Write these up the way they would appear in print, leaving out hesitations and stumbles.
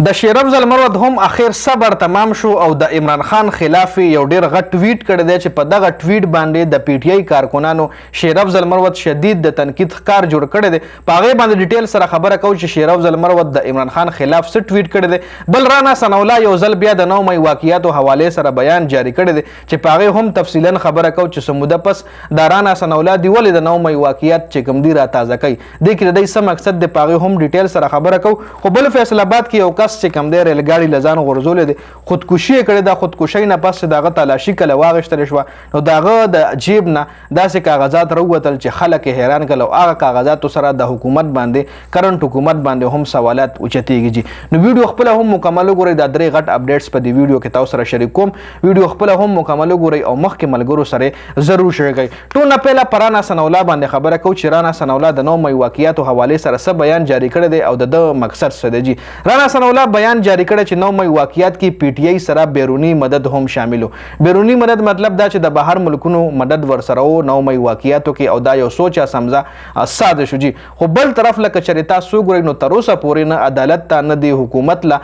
د شیرافضل مروت هم اخر صبر تمام شو او د عمران خان خلاف یو ډیر غټ ټویټ کړی دی چې په دغه ټویټ باندې د پی ټی آی کارکونانو شیرافضل مروت شدید د تنقید ښکار جوړ کړی دی. په هغې باندې ډیټیل سره خبره کوو چې شیرافضل مروت د عمران خان خلاف څه ټویټ کړی دی. بل رانا ثناءاللہ یوځل بیا د 9 مۍ واقعاتو حوالې سره بیان جاری کړی دی چې په هغې هم تفصیلا خبره کوو چې څه موده پس د رانا ثناءاللہ دی ولې د 9 مۍ واقعات چې کوم دي را تازه کوي. دې کې د دوی څه مقصد دی په هغې هم ډیټیل سره خبره کوو. خو بل فیصل آباد کې یو کس چې کوم دی ریلګاډي له ځان غورځولی دی خودکشي یې کړې ده. خودکشۍ نه پس چې د هغه تلاشي کله واخیستلی شوه نو د هغه د جیب نه داسې کاغذات راووتل چې خلک یې حیران کړل او هغه کاغذاتو سره د حکومت باندې کرنټ حکومت باندې هم سوالات اوچتېږي. نو ویډیو خپله هم مکمل وګورئ. دا درې غټ اپډیټس په دې ویډیو کې تاسو سره شریک کوم. ویډیو خپله هم مکمل وګورئ او مخکې ملګرو سره ضرور شریک کړئ. ټول نه پهله په رانا ثناءاللہ باندې خبره کوو چې رانا ثناءاللہ د 9 مۍ واقعاتو حوالې سره څه بیان جاری کړی دی او د ده مقصد څه دی. رانا ثناءاللہ بیان جاری کړی چې 9 مۍ واقعات کې پی ټی آی سره بیرونی مدد هم شامل. بیرونی مدد مطلب دا چې د بهر ملکونو مدد ورسره و 9 مۍ واقعاتو کې او دا یو سوچه سمزه ساده شو جی. خو بل طرف لکه چېرې تاسو وګورئ نو تر اوسه پورې نه عدالت ته نه دی حکومت له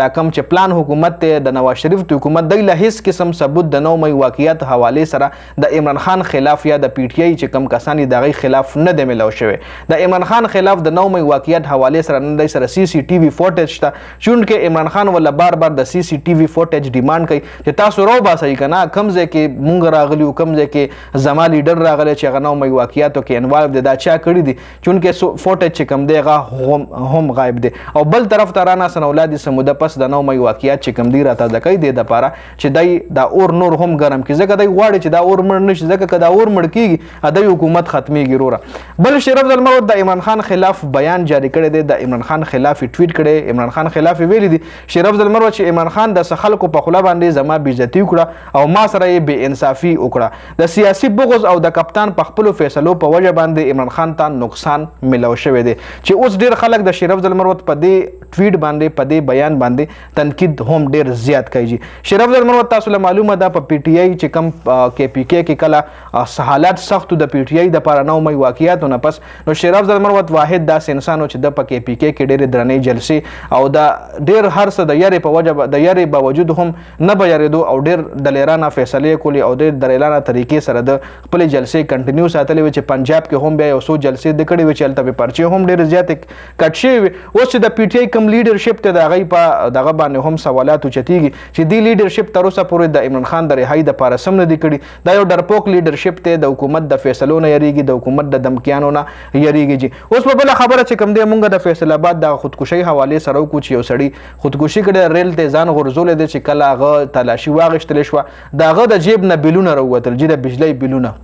دا کوم چې پلان حکومت دی د نواز شریف د حکومت دی له هیڅ قسم ثبوت د 9 مۍ واقعات حوالې سره د عمران خان خلاف یا د پی ټی آی چې کوم کسان د هغې خلاف نه دی میلاو شوی. د عمران خان خلاف د 9 مۍ واقعات حوالې سره نه دی سره سی سی ټي وي فوټیج شته چونکې عمران خان ولا بار بار د سی سی ټي وي فوټیج ډیمانډ کوي چې تاسو راوباسئ که نه کوم ځای کې مونږ راغلي یو کوم ځای کې زما لیډر راغلی چې هغه 9 مۍ واقعاتو کې انوالو دی دا چا کړي دي چونکې فوټیج چې کوم دی هغه هم غایب دی. او بل طرف ته رانا ثناءاللہ د څه موده پس د 9 مۍ واقعات چې کوم دی را تازه کوي دې دپاره چې دی دا اور نور هم ګرم کړي ځکه دی غواړي چې دا اور مړ نه شي ځکه که دا اور مړ کېږي دی حکومت ختمیږي وروره. بل شیرافضل مروت د عمران خان خلاف بیان جاری کړی دی. د عمران خان خلاف ټویټ کړی. عمران خان خلاف ویلي دي شیرافضل مروت چې عمران خان د خلکو په خوله باندې زما بېعزتي وکړه او ما سره یې بې انصافي وکړه. د سیاسي بغض او د کپتان په خپلو فیصلو په وجه باندې عمران خان ته نقصان میلاو شوی دی چې اوس ډېر خلک د شیرافضل مروت په دې ټویټ باندې په دې بیان باندې تنقید هم ډېر زیات کوي. شیرافضل مروت تاسو له معلومه ده په پی ټی آی چې کوم کې پی کې کله حالات سختو د پی ټی آی دپاره 9 مۍ واقعاتو نه پس نو شیرافضل مروت واحد داسې انسان و چې د په کې پی کې ډېرې درنې جلسې او د ډېر هر څه د یارې په وجه د یارې باوجود هم نه به یارېدو او ډېر دلیرانه فیصلې کولې او ډېر دلیرانه طریقې سره د خپلې جلسې کنټینیو ساتلې وې چې پنجاب کې هم بیا یو څو جلسې د کړې وې چې هلته پې پرچې هم ډېرې زیاتې کټ شوې وې. اوس چې د پی ټی آی کوم لیډرشپ ته د هغوی په دغه باندې هم سوالات اوچتېږي چې دې لیډرشپ تر اوسه پورې د عمران خان د رهایي دپاره سم نه دي کړي. دا یو ډرپوک لیډرشپ دی د حکومت د فیصلو نه یریږي د حکومت د دمکیانو نه یریږي جي. اوس په بله خبره چې کوم دی مونږ د فیصل آباد د خودکشۍ حوالې سره وکړو چې یو سړي خودکشي کړې ریل ته ځان غورځولی دی چې کله هغه تلاشي واخیستلی شوه د هغه د جیب نه بیلونه راووتل جي د بجلۍ بیلونه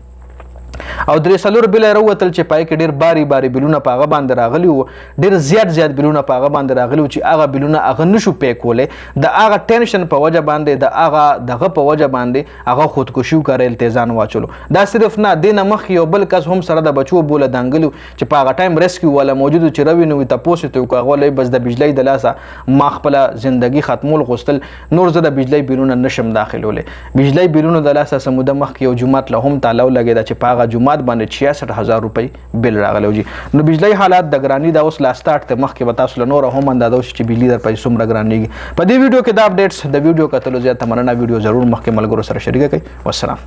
او 3 بیله راووتل چې پای کې ډېر باري بیلونه په هغه باندې راغلي وو. ډېر زیات بیلونه په هغه باندې راغلي وو چې هغه بیلونه هغه نشو پی کولی د هغه ټینشن په وجه باندې د هغه دغه په وجه باندې هغه خودکشي وکړه ریل ته ځان واچولو. دا صرف نه دې نه مخکې یو بل کس هم سره د بچو بوله دانګلي چې په هغه ټایم ریسکیو والا موجود چې روي نو تپوس یې ته هغه وایي بس د بجلۍ د لاسه ما خپله زندګي ختمول غوښتل نور زه د بجلۍ بیلونه نشم داخلولی. بجلۍ بیلونو د لاسه څه موده مخکې یو جومات له هم تاله ولګېده چې په هغه جومات باندې 66,000 روپۍ بل راغلی وجي. نو بجلۍ حالات د ګراني دا اوس لا سټارټ ته مخکې به تاسو له نوره هم اندازه وشي چې بجلي در پیسې څومره ګرانېږي. په دې ویډیو کې دا اپډیټس د ویډیو کتلو زیاته مننه. ویډیو ضرور مخکې ملګرو سره شریکه کړئ. والسلام.